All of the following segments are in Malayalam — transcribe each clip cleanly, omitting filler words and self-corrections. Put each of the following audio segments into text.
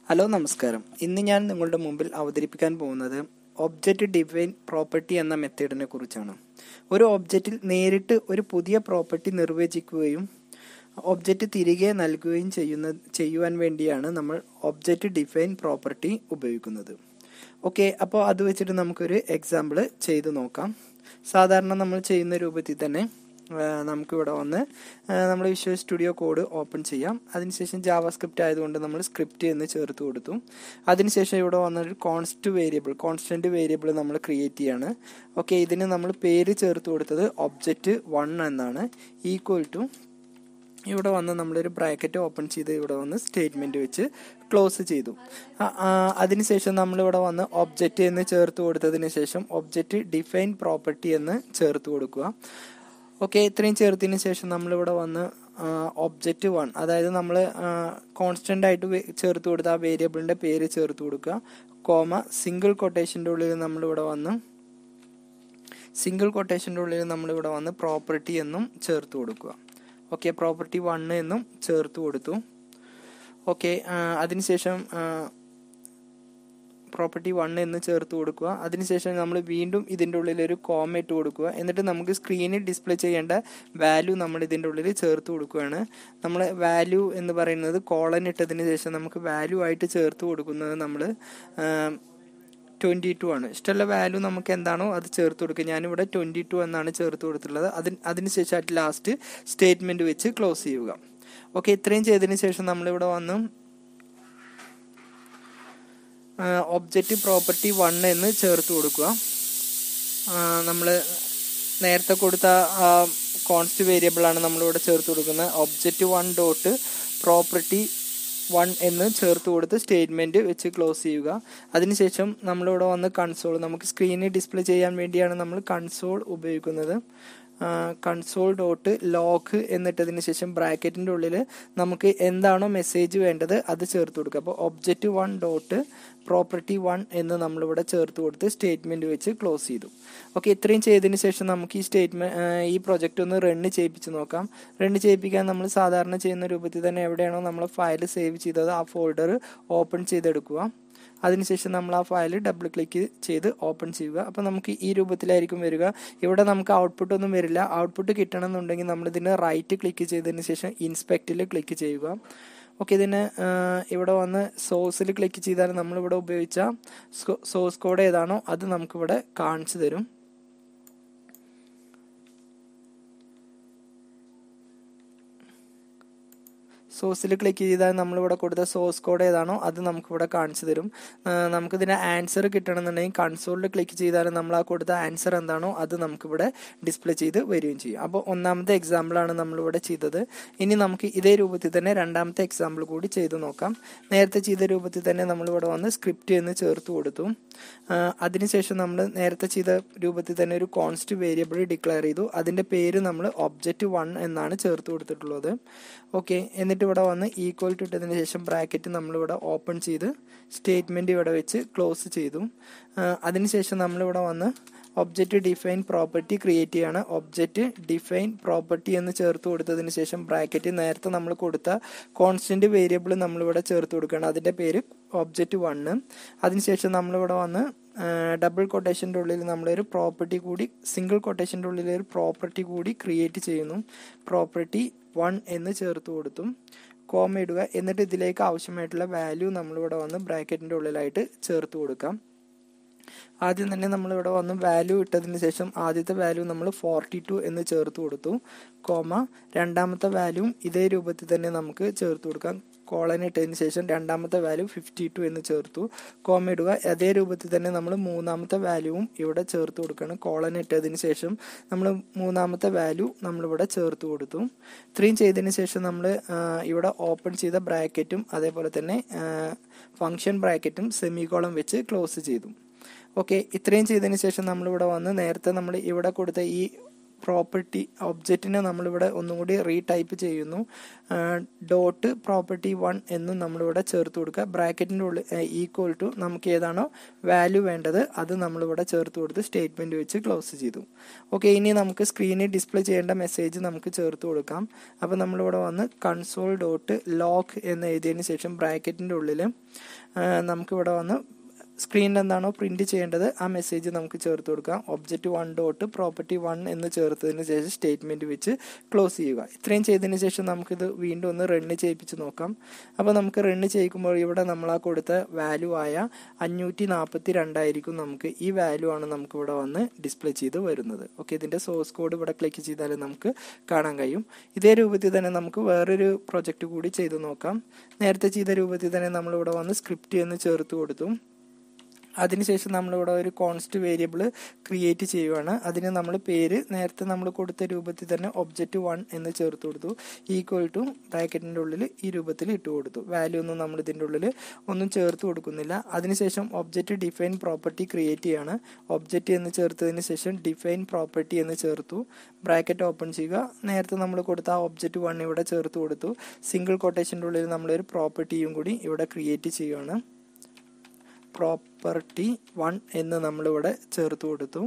ഹലോ നമസ്കാരം. ഇന്ന് ഞാൻ നിങ്ങളുടെ മുമ്പിൽ അവതരിപ്പിക്കാൻ പോകുന്നത് ഒബ്ജക്റ്റ് ഡിഫൈൻ പ്രോപ്പർട്ടി എന്ന മെത്തേഡിനെ കുറിച്ചാണ്. ഒരു ഒബ്ജക്റ്റിൽ നേരിട്ട് ഒരു പുതിയ പ്രോപ്പർട്ടി നിർവചിക്കുകയും ഒബ്ജക്റ്റ് തിരികെ നൽകുകയും ചെയ്യുവാൻ വേണ്ടിയാണ് നമ്മൾ ഒബ്ജക്റ്റ് ഡിഫൈൻ പ്രോപ്പർട്ടി ഉപയോഗിക്കുന്നത്. ഓക്കെ, അപ്പോൾ അത് വെച്ചിട്ട് നമുക്കൊരു എക്സാമ്പിൾ ചെയ്ത് നോക്കാം. സാധാരണ നമ്മൾ ചെയ്യുന്ന രൂപത്തിൽ തന്നെ നമുക്കിവിടെ വന്ന് നമ്മൾ വിഷ്വൽ സ്റ്റുഡിയോ കോഡ് ഓപ്പൺ ചെയ്യാം. അതിനുശേഷം ജാവാസ്ക്രിപ്റ്റ് ആയതുകൊണ്ട് നമ്മൾ സ്ക്രിപ്റ്റ് എന്ന് ചേർത്ത് കൊടുത്തു. അതിനുശേഷം ഇവിടെ വന്നൊരു കോൺസ്റ്റന്റ് വേരിയബിൾ നമ്മൾ ക്രിയേറ്റ് ചെയ്യാണ്. ഓക്കെ, ഇതിന് നമ്മൾ പേര് ചേർത്ത് കൊടുത്തത് Object1 എന്നാണ്. ഈക്വൽ ടു ഇവിടെ വന്ന് നമ്മളൊരു ബ്രാക്കറ്റ് ഓപ്പൺ ചെയ്ത് ഇവിടെ വന്ന് സ്റ്റേറ്റ്മെന്റ് വെച്ച് ക്ലോസ് ചെയ്തു. അതിനുശേഷം നമ്മളിവിടെ വന്ന് ഒബ്ജക്റ്റ് എന്ന് ചേർത്ത് കൊടുത്തതിന് ശേഷം ഒബ്ജക്റ്റ് ഡിഫൈൻ പ്രോപ്പർട്ടി എന്ന് ചേർത്ത് കൊടുക്കുക. ഓക്കെ, ഇത്രയും ചേർത്തതിന് ശേഷം നമ്മളിവിടെ വന്ന് Object1, അതായത് നമ്മൾ കോൺസ്റ്റന്റ് ആയിട്ട് ചേർത്ത് കൊടുത്ത ആ വേരിയബിളിന്റെ പേര് ചേർത്ത് കൊടുക്കുക. സിംഗിൾ കൊട്ടേഷന്റെ ഉള്ളിൽ നമ്മളിവിടെ വന്ന് പ്രോപ്പർട്ടി എന്നും ചേർത്ത് കൊടുക്കുക. ഓക്കെ, Property1 എന്നും ചേർത്ത് കൊടുത്തു. ഓക്കെ, അതിനുശേഷം Property1 എന്ന് ചേർത്ത് കൊടുക്കുക. അതിനുശേഷം നമ്മൾ വീണ്ടും ഇതിൻ്റെ ഉള്ളിൽ ഒരു കോമ ഇട്ട് കൊടുക്കുക. എന്നിട്ട് നമുക്ക് സ്ക്രീനിൽ ഡിസ്പ്ലേ ചെയ്യേണ്ട വാല്യൂ നമ്മൾ ഇതിൻ്റെ ഉള്ളിൽ ചേർത്ത് കൊടുക്കുകയാണ്. നമ്മൾ വാല്യൂ എന്ന് പറയുന്നത് കോളൻ ഇട്ടതിന് ശേഷം നമുക്ക് വാല്യൂ ആയിട്ട് ചേർത്ത് കൊടുക്കുന്നത് നമ്മൾ 22 ആണ്. ഇഷ്ടമുള്ള വാല്യൂ നമുക്ക് എന്താണോ അത് ചേർത്ത് കൊടുക്കുക. ഞാനിവിടെ 22 എന്നാണ് ചേർത്ത് കൊടുത്തിട്ടുള്ളത്. അതിനുശേഷം അറ്റ് ലാസ്റ്റ് സ്റ്റേറ്റ്മെന്റ് വെച്ച് ക്ലോസ് ചെയ്യുക. ഓക്കെ, ഇത്രയും ചെയ്തതിന് ശേഷം നമ്മളിവിടെ വന്ന് ഒബ്ജക്റ്റ് Property1 എന്ന് ചേർത്ത് കൊടുക്കുക. നമ്മൾ നേരത്തെ കൊടുത്ത കോൺസ്റ്റ് വേരിയബിൾ ആണ് നമ്മളിവിടെ ചേർത്ത് കൊടുക്കുന്നത്. Object1.Property1 എന്ന് ചേർത്ത് കൊടുത്ത് സ്റ്റേറ്റ്മെന്റ് വെച്ച് ക്ലോസ് ചെയ്യുക. അതിനുശേഷം നമ്മളിവിടെ വന്ന് കൺസോൾ, നമുക്ക് സ്ക്രീനിൽ ഡിസ്പ്ലേ ചെയ്യാൻ വേണ്ടിയാണ് നമ്മൾ കൺസോൾ ഉപയോഗിക്കുന്നത്. console.log എന്നിട്ടതിന് ശേഷം ബ്രാക്കറ്റിന്റെ ഉള്ളിൽ നമുക്ക് എന്താണോ മെസ്സേജ് വേണ്ടത് അത് ചേർത്ത് കൊടുക്കുക. അപ്പോൾ Object1.Property1 എന്ന് നമ്മളിവിടെ ചേർത്ത് കൊടുത്ത് സ്റ്റേറ്റ്മെന്റ് വെച്ച് ക്ലോസ് ചെയ്തു. ഓക്കെ, ഇത്രയും ചെയ്തതിന് ശേഷം നമുക്ക് ഈ പ്രൊജക്റ്റ് ഒന്ന് റണ്ണ് ചെയ്യിപ്പിച്ച് നോക്കാം. റണ്ണ് ചെയ്യിപ്പിക്കാൻ നമ്മൾ സാധാരണ ചെയ്യുന്ന രൂപത്തിൽ തന്നെ എവിടെയാണോ നമ്മൾ ഫയൽ സേവ് ചെയ്തത് ആ ഫോൾഡർ ഓപ്പൺ ചെയ്തെടുക്കുക. അതിനുശേഷം നമ്മൾ ആ ഫയൽ ഡബിൾ ക്ലിക്ക് ചെയ്ത് ഓപ്പൺ ചെയ്യുക. അപ്പോൾ നമുക്ക് ഈ രൂപത്തിലായിരിക്കും വരിക. ഇവിടെ നമുക്ക് ഔട്ട്പുട്ട് ഒന്നും വരില്ല. ഔട്ട്പുട്ട് കിട്ടണം എന്നുണ്ടെങ്കിൽ നമ്മൾ ഇതിന് റൈറ്റ് ക്ലിക്ക് ചെയ്തതിന് ശേഷം ഇൻസ്പെക്റ്റിൽ ക്ലിക്ക് ചെയ്യുക. ഓക്കെ, ഇതിന് ഇവിടെ വന്ന് സോഴ്സിൽ ക്ലിക്ക് ചെയ്താൽ നമ്മളിവിടെ ഉപയോഗിച്ച സോഴ്സ് കോഡ് ഏതാണോ അത് നമുക്കിവിടെ കാണിച്ചു തരും. സോഴ്സിൽ ക്ലിക്ക് ചെയ്താൽ നമ്മളിവിടെ കൊടുത്ത സോഴ്സ് കോഡ് ഏതാണോ അത് നമുക്കിവിടെ കാണിച്ചു തരും. നമുക്കിതിൻ്റെ ആൻസർ കിട്ടണമെന്നുണ്ടെങ്കിൽ കൺസോളിൽ ക്ലിക്ക് ചെയ്താൽ നമ്മൾ ആ കൊടുത്ത ആൻസർ എന്താണോ അത് നമുക്കിവിടെ ഡിസ്പ്ലേ ചെയ്ത് വരികയും ചെയ്യും. അപ്പോൾ ഒന്നാമത്തെ എക്സാമ്പിളാണ് നമ്മളിവിടെ ചെയ്തത്. ഇനി നമുക്ക് ഇതേ രൂപത്തിൽ തന്നെ രണ്ടാമത്തെ എക്സാമ്പിൾ കൂടി ചെയ്ത് നോക്കാം. നേരത്തെ ചെയ്ത രൂപത്തിൽ തന്നെ നമ്മളിവിടെ വന്ന് സ്ക്രിപ്റ്റ് എന്ന് ചേർത്ത് കൊടുത്തു. അതിനുശേഷം നമ്മൾ നേരത്തെ ചെയ്ത രൂപത്തിൽ തന്നെ ഒരു കോൺസ്റ്റ് വേരിയബിൾ ഡിക്ലെയർ ചെയ്തു. അതിൻ്റെ പേര് നമ്മൾ Object1 എന്നാണ് ചേർത്ത് കൊടുത്തിട്ടുള്ളത്. ഓക്കെ, എന്നിട്ട് ഇവിടെ വന്ന് ഈക്വൽ ടു ഇട്ടതിന് ശേഷം ബ്രാക്കറ്റ് നമ്മളിവിടെ ഓപ്പൺ ചെയ്ത് സ്റ്റേറ്റ്മെന്റ് ഇവിടെ വെച്ച് ക്ലോസ് ചെയ്തു. അതിനുശേഷം നമ്മളിവിടെ വന്ന് ഒബ്ജക്റ്റ് ഡിഫൈൻ പ്രോപ്പർട്ടി ക്രിയേറ്റ് ചെയ്യാണ്. ഒബ്ജക്റ്റ് ഡിഫൈൻ പ്രോപ്പർട്ടി എന്ന് ചേർത്ത് കൊടുത്തതിന് ശേഷം ബ്രാക്കറ്റ് നേരത്തെ നമ്മൾ കൊടുത്ത കോൺസ്റ്റന്റ് വേരിയബിൾ നമ്മളിവിടെ ചേർത്ത് കൊടുക്കുകയാണ്. അതിൻ്റെ പേര് Object1. അതിനുശേഷം നമ്മളിവിടെ വന്ന് ഡബിൾ കൊട്ടേഷൻ്റെ ഉള്ളിൽ നമ്മളൊരു പ്രോപ്പർട്ടി കൂടി, സിംഗിൾ കൊട്ടേഷൻ്റെ ഉള്ളിൽ ഒരു പ്രോപ്പർട്ടി കൂടി ക്രിയേറ്റ് ചെയ്യുന്നു. Property1 എന്ന് ചേർത്ത് കൊടുത്തും കോമ ഇടുക. എന്നിട്ട് ഇതിലേക്ക് ആവശ്യമായിട്ടുള്ള വാല്യൂ നമ്മളിവിടെ വന്ന് ബ്രാക്കറ്റിൻ്റെ ഉള്ളിലായിട്ട് ചേർത്ത് കൊടുക്കാം. ആദ്യം തന്നെ നമ്മളിവിടെ വന്ന് വാല്യൂ ഇട്ടതിന് ശേഷം ആദ്യത്തെ വാല്യൂ നമ്മൾ 42 എന്ന് ചേർത്ത് കൊടുത്തു. രണ്ടാമത്തെ വാല്യൂ ഇതേ രൂപത്തിൽ തന്നെ നമുക്ക് ചേർത്ത് കൊടുക്കാം. കോളൻ ഇട്ടതിന് ശേഷം രണ്ടാമത്തെ വാല്യൂ 52 എന്ന് ചേർത്തു. കോമ ഇടുക. അതേ രൂപത്തിൽ തന്നെ നമ്മൾ മൂന്നാമത്തെ വാല്യൂവും ഇവിടെ ചേർത്ത് കൊടുക്കണം. കോളൻ ഇട്ടതിന് ശേഷം നമ്മൾ മൂന്നാമത്തെ വാല്യൂ നമ്മളിവിടെ ചേർത്ത് കൊടുത്തു. ഇത്രയും ചെയ്തതിന് ശേഷം നമ്മൾ ഇവിടെ ഓപ്പൺ ചെയ്ത ബ്രാക്കറ്റും അതേപോലെ തന്നെ ഫംഗ്ഷൻ ബ്രാക്കറ്റും സെമികോളം വെച്ച് ക്ലോസ് ചെയ്തു. ഓക്കെ, ഇത്രയും ചെയ്തതിന് ശേഷം നമ്മളിവിടെ വന്ന് നേരത്തെ നമ്മൾ ഇവിടെ കൊടുത്ത ഈ പ്രോപ്പർട്ടി ഒബ്ജക്റ്റിനെ നമ്മളിവിടെ ഒന്നും കൂടി റീടൈപ്പ് ചെയ്യുന്നു. ഡോട്ട് പ്രോപ്പർട്ടി 1 എന്നും നമ്മളിവിടെ ചേർത്ത് കൊടുക്കുക. ബ്രാക്കറ്റിൻ്റെ ഉള്ളിൽ ഈക്വൽ ടു നമുക്ക് ഏതാണോ വാല്യൂ വേണ്ടത് അത് നമ്മളിവിടെ ചേർത്ത് കൊടുത്ത് സ്റ്റേറ്റ്മെൻറ്റ് വെച്ച് ക്ലോസ് ചെയ്തു. ഓക്കെ, ഇനി നമുക്ക് സ്ക്രീനിൽ ഡിസ്പ്ലേ ചെയ്യേണ്ട മെസ്സേജ് നമുക്ക് ചേർത്ത് കൊടുക്കാം. അപ്പോൾ നമ്മളിവിടെ വന്ന് കൺസോൾ ഡോട്ട് ലോക്ക് എന്ന് എഴുതിയതിന് ശേഷം ബ്രാക്കറ്റിൻ്റെ ഉള്ളിൽ നമുക്കിവിടെ വന്ന് സ്ക്രീനിൽ എന്താണോ പ്രിന്റ് ചെയ്യേണ്ടത് ആ മെസ്സേജ് നമുക്ക് ചേർത്ത് കൊടുക്കാം. ഒബ്ജക്റ്റ് 1 ഡോട്ട് പ്രോപ്പർട്ടി 1 എന്ന് ചേർത്തതിന് ശേഷം സ്റ്റേറ്റ്മെന്റ് വെച്ച് ക്ലോസ് ചെയ്യുക. ഇത്രയും ചെയ്തതിന് ശേഷം നമുക്കിത് വീണ്ടും ഒന്ന് റണ്ണ് ചെയ്യിപ്പിച്ച് നോക്കാം. അപ്പോൾ നമുക്ക് റണ്ണ് ചെയ്യിക്കുമ്പോൾ ഇവിടെ നമ്മൾ ആ കൊടുത്ത വാല്യൂ ആയ 542 ആയിരിക്കും. നമുക്ക് ഈ വാല്യൂ ആണ് നമുക്ക് ഇവിടെ വന്ന് ഡിസ്പ്ലേ ചെയ്ത് വരുന്നത്. ഓക്കെ, ഇതിന്റെ സോഴ്സ് കോഡ് ഇവിടെ ക്ലിക്ക് ചെയ്താൽ നമുക്ക് കാണാൻ കഴിയും. ഇതേ രൂപത്തിൽ തന്നെ നമുക്ക് വേറൊരു പ്രൊജക്റ്റ് കൂടി ചെയ്ത് നോക്കാം. നേരത്തെ ചെയ്ത രൂപത്തിൽ തന്നെ നമ്മളിവിടെ വന്ന് സ്ക്രിപ്റ്റ് എന്ന് ചേർത്ത് കൊടുത്തു. അതിനുശേഷം നമ്മളിവിടെ ഒരു കോൺസ്റ്റ് വേരിയബിൾ ക്രിയേറ്റ് ചെയ്യുകയാണ്. അതിന് നമ്മൾ പേര് നേരത്തെ നമ്മൾ കൊടുത്ത രൂപത്തിൽ തന്നെ ഒബ്ജക്റ്റ് 1 എന്ന് ചേർത്ത് കൊടുത്തു. ഈക്വൽ ടു ബ്രാക്കറ്റിൻ്റെ ഉള്ളിൽ ഈ രൂപത്തിൽ ഇട്ട് കൊടുത്തു. വാല്യൂ ഒന്നും നമ്മൾ ഇതിൻ്റെ ഉള്ളിൽ ഒന്നും ചേർത്ത് കൊടുക്കുന്നില്ല. അതിനുശേഷം ഒബ്ജക്റ്റ് ഡിഫൈൻ പ്രോപ്പർട്ടി ക്രിയേറ്റ് ചെയ്യാണ്. ഒബ്ജക്റ്റ് എന്ന് ചേർത്തതിന് ശേഷം ഡിഫൈൻ പ്രോപ്പർട്ടി എന്ന് ചേർത്തു. ബ്രാക്കറ്റ് ഓപ്പൺ ചെയ്യുക. നേരത്തെ നമ്മൾ കൊടുത്ത ആ ഒബ്ജക്റ്റ് 1 ഇവിടെ ചേർത്ത് കൊടുത്തു. സിംഗിൾ കൊട്ടേഷൻ്റെ ഉള്ളിൽ നമ്മളൊരു പ്രോപ്പർട്ടിയും കൂടി ഇവിടെ ക്രിയേറ്റ് ചെയ്യുകയാണ്. പ്രോപ്പർട്ടി 1 എന്ന് നമ്മളിവിടെ ചേർത്ത് കൊടുത്തു.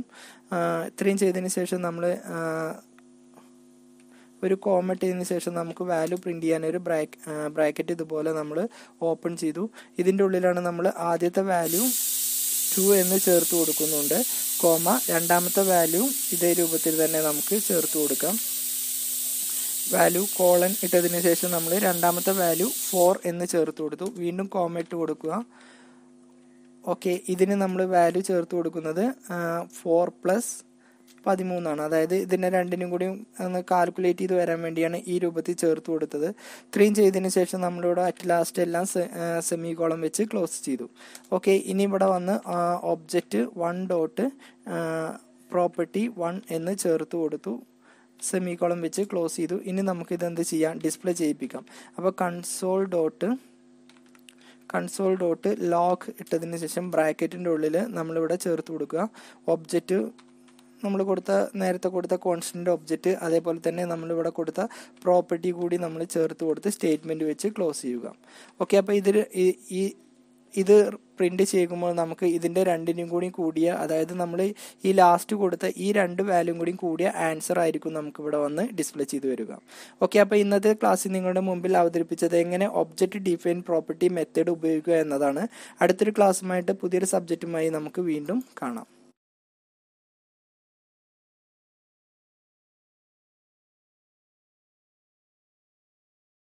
ഇത്രയും ചെയ്തതിന് ശേഷം നമ്മൾ ഒരു കോമ ഇട്ടതിന് ശേഷം നമുക്ക് വാല്യൂ പ്രിന്റ് ചെയ്യാൻ ഒരു ബ്രാക്കറ്റ് ഇതുപോലെ നമ്മൾ ഓപ്പൺ ചെയ്തു. ഇതിൻ്റെ ഉള്ളിലാണ് നമ്മൾ ആദ്യത്തെ വാല്യൂ 2 എന്ന് ചേർത്ത് കൊടുക്കുന്നുണ്ട്. കോമ രണ്ടാമത്തെ വാല്യൂ ഇതേ രൂപത്തിൽ തന്നെ നമുക്ക് ചേർത്ത് കൊടുക്കാം. വാല്യൂ കോളൻ ഇട്ടതിന് ശേഷം നമ്മൾ രണ്ടാമത്തെ വാല്യൂ 4 എന്ന് ചേർത്ത് കൊടുത്തു. വീണ്ടും കോമ ഇട്ട് കൊടുക്കുക. ഓക്കെ, ഇതിന് നമ്മൾ വാല്യൂ ചേർത്ത് കൊടുക്കുന്നത് 4 + 13 അതായത് ഇതിനെ രണ്ടിനും കൂടി ഒന്ന് കാൽക്കുലേറ്റ് ചെയ്ത് വരാൻ വേണ്ടിയാണ് ഈ രൂപത്തിൽ ചേർത്ത് കൊടുത്തത്. ഇത്രയും ചെയ്തതിന് ശേഷം നമ്മളിവിടെ അറ്റ് ലാസ്റ്റ് എല്ലാം സെമി കോളം വെച്ച് ക്ലോസ് ചെയ്തു. ഓക്കെ, ഇനി ഇവിടെ വന്ന് ഒബ്ജക്റ്റ് 1 ഡോട്ട് പ്രോപ്പർട്ടി 1 എന്ന് ചേർത്ത് കൊടുത്തു. സെമി കോളം വെച്ച് ക്ലോസ് ചെയ്തു. ഇനി നമുക്ക് ഇതെന്ത് ചെയ്യാം, ഡിസ്പ്ലേ ചെയ്യിപ്പിക്കാം. അപ്പോൾ കൺസോൾ ഡോട്ട് ലോക്ക് ഇട്ടതിന് ശേഷം ബ്രാക്കറ്റിൻ്റെ ഉള്ളിൽ നമ്മളിവിടെ ചേർത്ത് കൊടുക്കുക. ഒബ്ജക്റ്റ് നമ്മൾ നേരത്തെ കൊടുത്ത കോൺസ്റ്റന്റ് ഒബ്ജക്റ്റ് അതേപോലെ തന്നെ നമ്മളിവിടെ കൊടുത്ത പ്രോപ്പർട്ടി കൂടി നമ്മൾ ചേർത്ത് കൊടുത്ത് സ്റ്റേറ്റ്മെന്റ് വെച്ച് ക്ലോസ് ചെയ്യുക. ഓക്കെ, അപ്പോൾ ഇത് പ്രിന്റ് ചെയ്യുമ്പോൾ നമുക്ക് ഇതിൻ്റെ രണ്ടിനും കൂടി കൂടിയ, അതായത് നമ്മൾ ഈ ലാസ്റ്റ് കൊടുത്ത ഈ രണ്ട് വാല്യൂം കൂടി കൂടിയ ആൻസർ ആയിരിക്കും നമുക്ക് ഇവിടെ വന്ന് ഡിസ്പ്ലേ ചെയ്ത് വരിക. ഓക്കെ, അപ്പോൾ ഇന്നത്തെ ക്ലാസ്സിൽ നിങ്ങളുടെ മുമ്പിൽ അവതരിപ്പിച്ചത് എങ്ങനെ ഒബ്ജക്റ്റ് ഡിഫൈൻ പ്രോപ്പർട്ടി മെത്തേഡ് ഉപയോഗിക്കുക എന്നതാണ്. അടുത്തൊരു ക്ലാസ്സുമായിട്ട് പുതിയൊരു സബ്ജക്റ്റുമായി നമുക്ക് വീണ്ടും കാണാം.